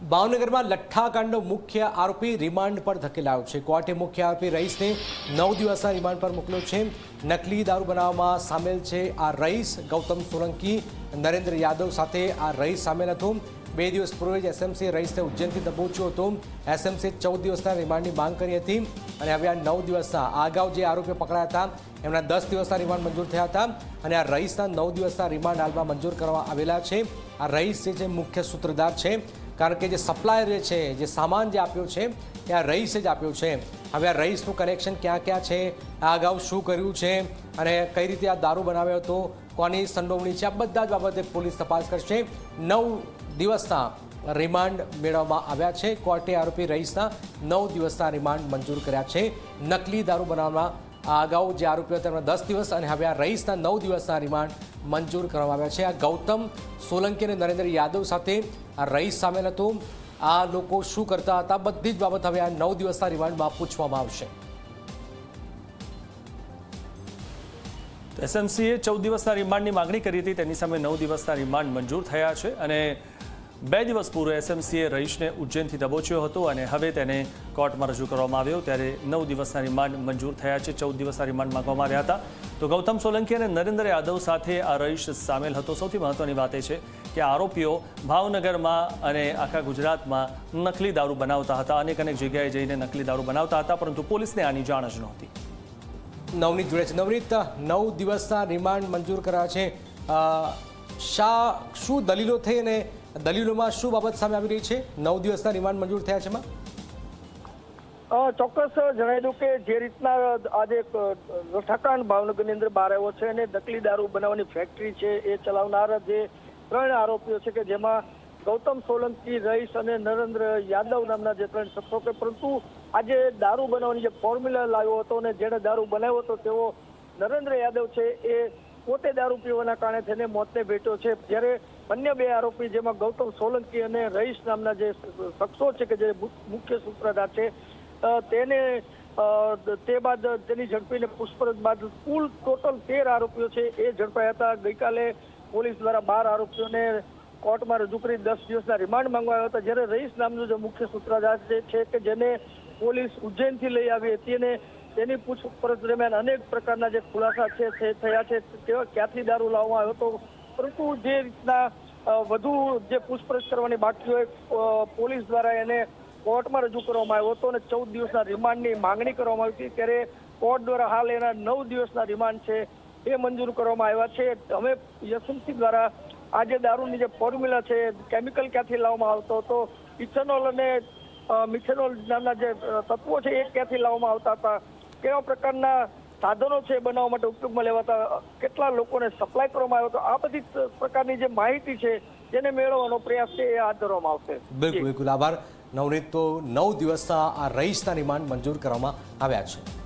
ભાવનગરમાં લઠ્ઠાકાંડનો મુખ્ય આરોપી રિમાન્ડ પર ધકેલાયો છે। કોર્ટે મુખ્ય આરોપી રહીશને 9 દિવસના રિમાન્ડ પર મોકલ્યો છે। નકલી દારૂ બનાવવામાં સામેલ છે આ રહીશ ગૌતમ સોલંકી, નરેન્દ્ર યાદવ સાથે આ રહીશ સામેલ હતો। 2 દિવસ પૂર્વે જ એસએમસીએ રહીશને ઉજ્જૈનથી દબોચ્યો હતો। એસએમસીએ 14 દિવસના રિમાન્ડની માંગ કરી હતી અને હવે આ 9 દિવસના અગાઉ જે આરોપીઓ પકડાયા હતા એમના 10 દિવસના રિમાન્ડ મંજૂર થયા હતા અને આ રહીશના 9 દિવસના રિમાન્ડ હાલમાં મંજૂર કરવા આવેલા છે। આ રહીશ જે મુખ્ય સૂત્રધાર છે, કારણ કે જે સપ્લાયર છે, જે સામાન જે આપ્યો છે એ આ રહીશે જ આપ્યો છે। હવે આ રહીશનું કનેક્શન ક્યાં ક્યાં છે, આ અગાઉ શું કર્યું છે અને કઈ રીતે આ દારૂ બનાવ્યો હતો, કોની સંડોવણી છે, આ બધા જ બાબતે પોલીસ તપાસ કરશે। 9 દિવસના રિમાન્ડ મેળવવામાં આવ્યા છે। કોર્ટે આરોપી રહીશના 9 દિવસના રિમાન્ડ મંજૂર કર્યા છે। નકલી દારૂ બનાવવામાં આ અગાઉ જે આરોપીઓ હતા એમના 10 દિવસ અને હવે આ રહીશના 9 દિવસના રિમાન્ડ મંજૂર કરવામાં આવ્યા છે। આ ગૌતમ સોલંકી અને નરેન્દ્ર યાદવ સાથે આ રહીશ સામેલ હતો। આ લોકો શું કરતા હતા, બધી જ બાબત હવે આ 9 દિવસના રિમાન્ડમાં પૂછવામાં આવશે। એસએમસીએ 14 દિવસના રિમાન્ડની માંગણી કરી હતી, તેની સામે 9 દિવસના રિમાન્ડ મંજૂર થયા છે અને 2 દિવસ પૂર્વે એસએમસીએ રહીશને ઉજ્જૈનથી દબોચ્યો હતો અને હવે તેને કોર્ટમાં રજૂ કરવામાં આવ્યો ત્યારે 9 દિવસના રિમાન્ડ મંજૂર થયા છે। 14 દિવસના રિમાન્ડ માંગવામાં આવ્યા હતા। તો ગૌતમ સોલંકી અને નરેન્દ્ર યાદવ સાથે આ રહીશ સામેલ હતો। સૌથી મહત્વની વાત એ છે કે આરોપીઓ ભાવનગરમાં અને આખા ગુજરાતમાં નકલી દારૂ બનાવતા હતા, અનેક જગ્યાએ જઈને નકલી દારૂ બનાવતા હતા, પરંતુ પોલીસને આની જાણ જ નહોતી। નવનીત જોડે છે। નવનીત, 9 દિવસના રિમાન્ડ મંજૂર કર્યા છે, શું દલીલો થઈ અને દલીલોમાં શું બાબત સામે આવી રહી છે? 9 દિવસના રિમાન્ડ મંજૂર થયા છે એમાં ચોક્કસ જણાવી દઉં કે જે રીતના આજે લઠ્ઠાકાંડ ભાવનગરની અંદર બહાર આવ્યો છે અને નકલી દારૂ બનાવવાની ફેક્ટરી છે એ ચલાવનાર જે 3 આરોપીઓ છે કે જેમાં ગૌતમ સોલંકી, રહીશ અને નરેન્દ્ર યાદવ નામના જે 3 શખ્સો કે પરંતુ આજે દારૂ બનાવવાની જે ફોર્મ્યુલા લાવ્યો હતો અને જેણે દારૂ બનાવ્યો હતો તેવો નરેન્દ્ર યાદવ છે એ પોતે દારૂ પીવાના કારણે તેને મોતને ભેટ્યો છે। જ્યારે અન્ય 2 આરોપી જેમાં ગૌતમ સોલંકી અને રહીશ નામના જે શખ્સો છે કે જે મુખ્ય સૂત્રધાર છે તેને તે બાદ તેની ઝડપીને પૂછપરછ બાદ કુલ ટોટલ 13 આરોપીઓ છે એ ઝડપાયા હતા। ગઈકાલે પોલીસ દ્વારા 12 આરોપીઓને કોર્ટમાં રજૂ કરી 10 દિવસના રિમાન્ડ માંગવાયા હતા। જ્યારે રહીશ નામનો જે મુખ્ય સૂત્રધાર છે કે જેને પોલીસ ઉજ્જૈનથી લઈ આવી હતી અને તેની પૂછપરછ દરમિયાન અનેક પ્રકારના જે ખુલાસા છે તે થયા છે, તેઓ ક્યાંથી દારૂ લાવવામાં આવ્યો હતો, પરંતુ જે રીતના વધુ જે પૂછપરછ કરવાની બાકી હોય પોલીસ દ્વારા એને કોર્ટમાં રજૂ કરવામાં આવ્યો હતો અને 14 દિવસના રિમાન્ડની માંગણી કરવામાં આવી હતી। ત્યારે કોર્ટ દ્વારા હાલ એના 9 દિવસના રિમાન્ડ છે એ મંજૂર કરવામાં આવ્યા છે। હવે એસએમસી દ્વારા આ જે દારૂની જે ફોર્મ્યુલા છે, કેમિકલ ક્યાંથી લાવવામાં આવતો હતો, ઇથેનોલ અને મિથેનોલ નામના જે તત્વો છે એ ક્યાંથી લાવવામાં આવતા હતા, કેવા પ્રકારના સાધનો છે બનાવવા માટે ઉપયોગમાં લેવાતા, કેટલા લોકોને સપ્લાય કરવામાં આવ્યો હતો, આ બધી પ્રકારની જે માહિતી છે જેને મેળવવાનો પ્રયાસ છે એ હાથ ધરવામાં આવશે। બિલકુલ, આભાર નવનીત। તો 9 દિવસના આ રહીશના રિમાન્ડ મંજૂર કરવામાં આવ્યા છે।